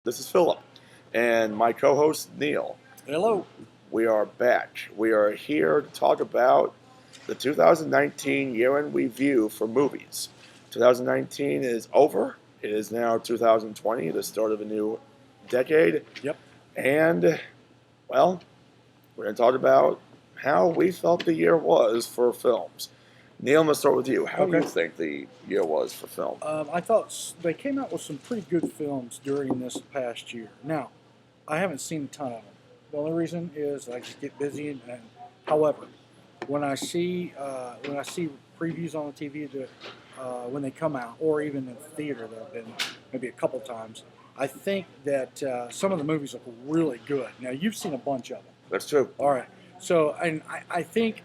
This is Philip and my co host Neil. Hello. We are back. We are here to talk about the 2019 year in review for movies. 2019 is over. It is now 2020, the start of a new decade. Yep. And, well, we're going to talk about how we felt the year was for films. Neil, I'm going to start with you. How do you Okay. think the year was for film? I thought they came out with some pretty good films during this past year. Now, I haven't seen a ton of them. The only reason is I just get busy. And however, when I see previews on the TV that when they come out, or even in the theater that I've been maybe a couple times, I think that some of the movies look really good. Now, you've seen a bunch of them. That's true. All right. So, and I think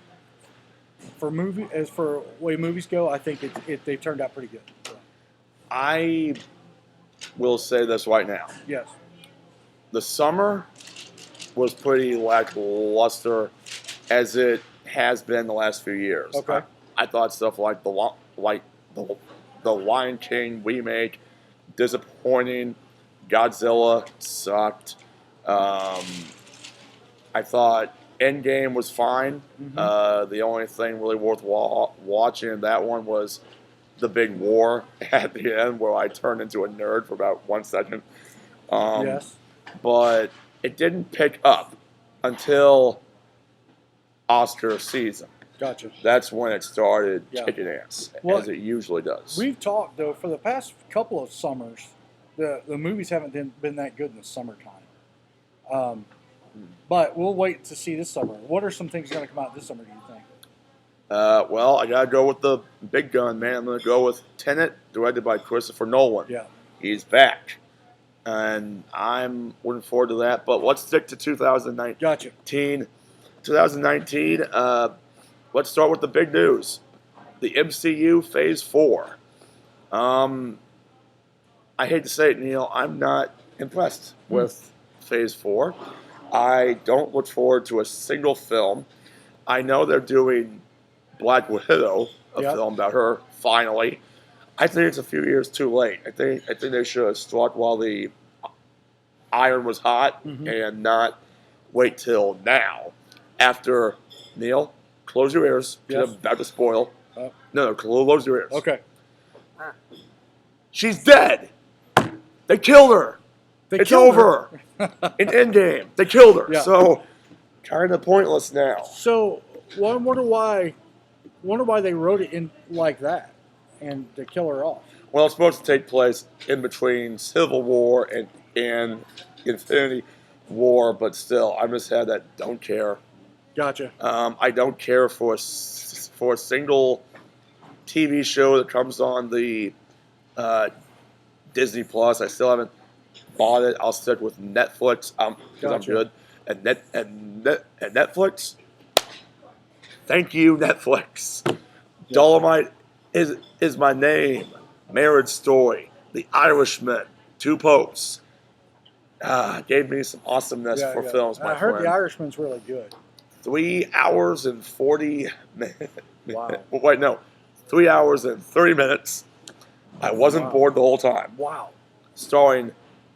as for way movies go, I think they turned out pretty good. So, I will say this right now. yes. The summer was pretty lackluster, as it has been the last few years. Okay. I thought stuff like the Lion King remake disappointing. Godzilla sucked. I thought Endgame was fine. Mm-hmm. The only thing really worth watching in that one was the big war at the end, where I turned into a nerd for about 1 second. Yes. But it didn't pick up until Oscar season. Gotcha. That's when it started Yeah. kicking ass, Well, as it usually does. We've talked though for the past couple of summers, the movies haven't been that good in the summertime. But we'll wait to see this summer. What are some things going to come out this summer? Do you think? Well, I gotta go with the big gun, man. I'm gonna go with Tenet, directed by Christopher Nolan. Yeah. He's back, and I'm looking forward to that. But let's stick to 2019. Gotcha. 2019. Let's start with the big news: the MCU Phase 4. I hate to say it, Neil, I'm not impressed with Phase 4. I don't look forward to a single film. I know they're doing Black Widow, a Yep. film about her, finally. I think it's a few years too late. I think they should have struck while the iron was hot Mhm. and not wait till now. After, Neil, close your ears. 'Cause Yes. I'm about to spoil. Oh. No, close your ears. Okay. She's dead. They killed her. They It's killed her. over. In Endgame, they killed her. Yeah. So, kind of pointless now. So, well, I wonder why they wrote it in like that, and to kill her off. Well, it's supposed to take place in between Civil War and Infinity War, but still, I just had that don't care. Gotcha. I don't care for a single TV show that comes on the Disney Plus. I still haven't bought it. I'll stick with Netflix because I'm Gotcha. good. And Netflix. Thank you, Netflix. Yeah. Dolomite is my name. Marriage Story, The Irishman, Two Popes. Gave me some awesomeness for films, my I heard friend. The Irishman's really good. 3 hours and 40 minutes. Wow. Wait, no. 3 hours and 30 minutes. I wasn't Wow. bored the whole time. Wow. Starring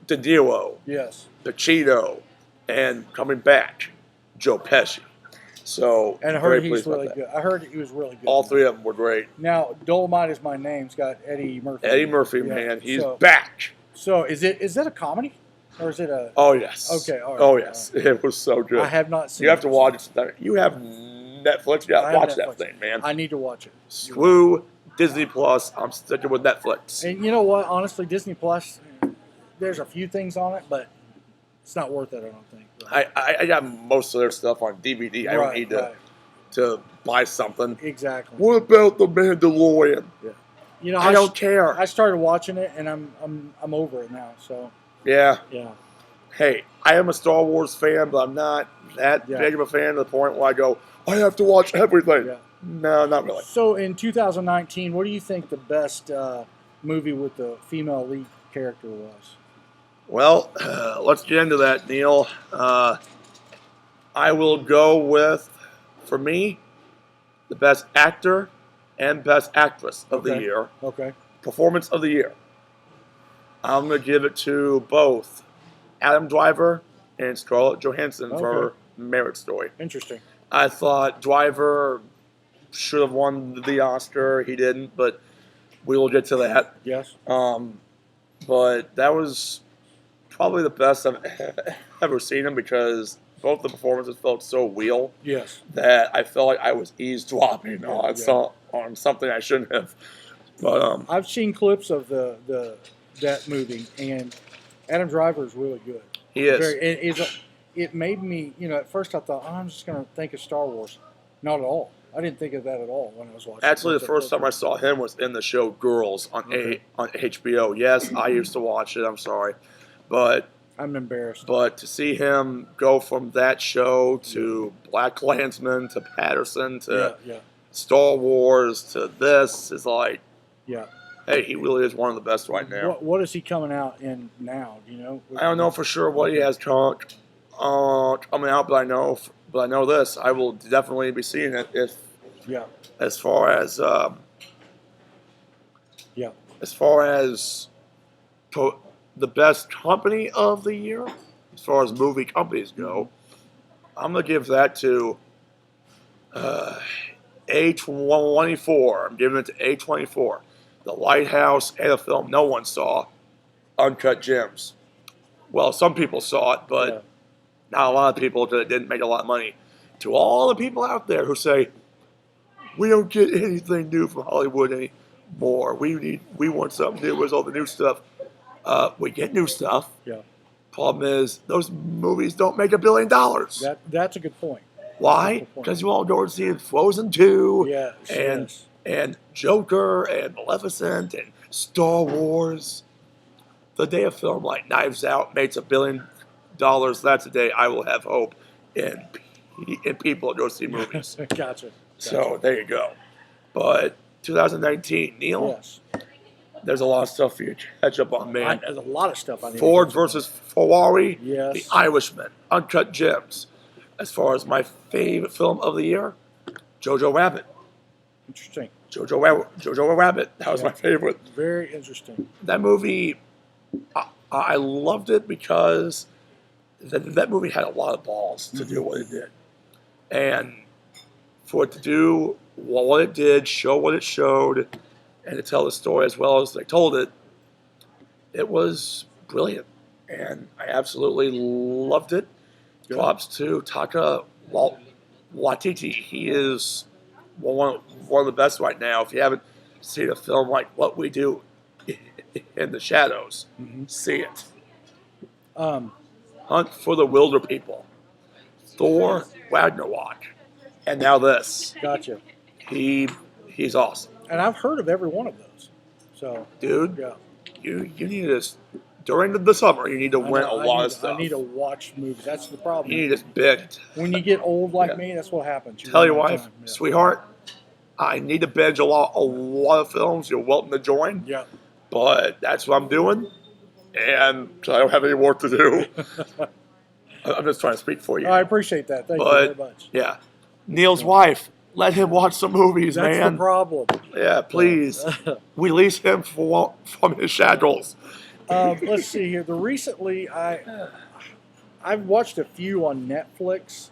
De Niro, Yes. Pacino, and coming back, Joe Pesci. So, And I very heard he's pleased about really that. good. I heard he was really good. All three of them were great. Now, Dolomite is my name. It's got Eddie Murphy. Eddie Murphy, Yeah, man, he's so, back. So is that a comedy, or is it a? Oh yes. Okay, all right, Oh yes, it was so good. I have not seen. You have to it. watch it. You have Netflix. You got I to have watch that Netflix. thing, man. I need to watch it. Screw Disney Plus. I'm sticking with Netflix. And you know what? Honestly, Disney Plus, there's a few things on it, but it's not worth it. I don't think. I got most of their stuff on DVD. I don't Right, need right. to buy something. Exactly. What about the Mandalorian? You know, I don't care. I started watching it, and I'm over it now. So Yeah. yeah. Hey, I am a Star Wars fan, but I'm not that Yeah. big of a fan to the point where I go, I have to watch everything. Yeah. No, not really. So in 2019, what do you think the best movie with the female lead character was? Well, let's get into that, Neil. I will go with, for me, the best actor and best actress of the Okay. year. Okay. Performance of the year. I'm going to give it to both Adam Driver and Scarlett Johansson for Okay. Marriage Story. Interesting. I thought Driver should have won the Oscar. He didn't, but we will get to that. Yes. But that was probably the best I've ever seen him because both the performances felt so real Yes. that I felt like I was eavesdropping on, Yeah. on something I shouldn't have. But I've seen clips of that movie, and Adam Driver is really good. he is. It made me, at first I thought, oh, I'm just going to think of Star Wars. Not at all. I didn't think of that at all when I was watching. Actually, the first time I saw him was in the show Girls on on HBO. Yes, I used to watch it. I'm sorry, but I'm embarrassed. But to see him go from that show to Black Klansman to Patterson to Star Wars to this is like, Yeah. hey, he really is one of the best right now. What is he coming out in now? Do you know? I don't know for sure what he has coming out, but I know this. I will definitely be seeing it if Yeah. as far as Yeah. the best company of the year, as far as movie companies go, I'm gonna give that to A24. I'm giving it to A24, The Lighthouse, and a film no one saw, Uncut Gems. Well, some people saw it, but not a lot of people because it didn't make a lot of money. To all the people out there who say we don't get anything new from Hollywood anymore, we want something new with all the new stuff. We get new stuff. Yeah. Problem is, those movies don't make $1 billion. That's a good point. Why? Because you all go and see Frozen 2 Yes. and Joker and Maleficent and Star Wars. The day a film like Knives Out makes $1 billion, that's the day I will have hope in people to go see movies. Gotcha. So there you go. But 2019, Neil, Yes. there's a lot of stuff for you to catch up on, man. There's a lot of stuff I need. Ford versus Ferrari, Yes. The Irishman, Uncut Gems. As far as my favorite film of the year, Jojo Rabbit. Interesting. Jojo Rabbit. That was my favorite. Very interesting. That movie, I loved it because that movie had a lot of balls to do what it did. And for it to do what it did, show what it showed, and to tell the story as well as they told it, it was brilliant. And I absolutely loved it. Good. Props to Taika Waititi. He is one of the best right now. If you haven't seen a film like What We Do in the Shadows, see it. Hunt for the Wilder People, Thor Ragnarok, and now this. Gotcha. He's awesome. And I've heard of every one of those. So, Dude, yeah. you need to, during the summer, you need to rent a lot of stuff. I need to watch movies. That's the problem. You need to just binge. When you get old like me, that's what happens. Tell your run out of wife, time. Yeah. sweetheart, I need to binge a lot of films. You're welcome to join. Yeah. But that's what I'm doing, and 'cause I don't have any work to do. I'm just trying to speak for you. I appreciate that. Thank you very much. Yeah, Neil's wife, let him watch some movies, That's man. the problem. Yeah, please release him from his shackles. Let's see here. Recently, I've watched a few on Netflix.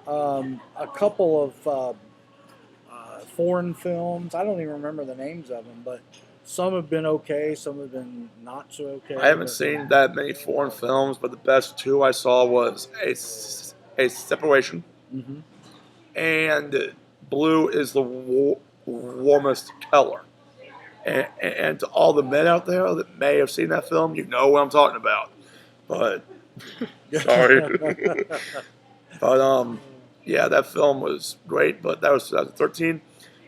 A couple of foreign films. I don't even remember the names of them, but some have been okay. Some have been not so okay. I haven't seen that many foreign films, but the best two I saw was a Separation and Blue is the Warmest Color. And to all the men out there that may have seen that film, you know what I'm talking about. But sorry. But yeah, that film was great, but that was 2013.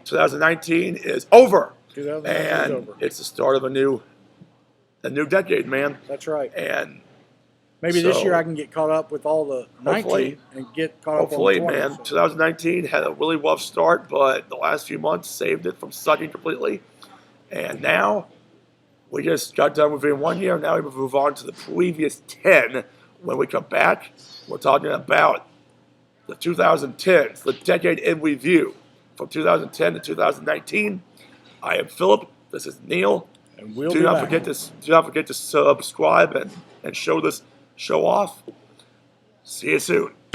2019 is over. 2019 and is over. It's the start of a new decade, man. That's right. And maybe this year I can get caught up with all the 19 and get caught up on hopefully, the 20. man. 2019 had a really rough start, but the last few months saved it from sucking completely. And now we just got done with it in 1 year. Now we move on to the previous 10. When we come back, we're talking about the 2010s, the decade in review from 2010 to 2019. I am Philip. This is Neil. And we'll do not forget to subscribe and show this show off. See you soon.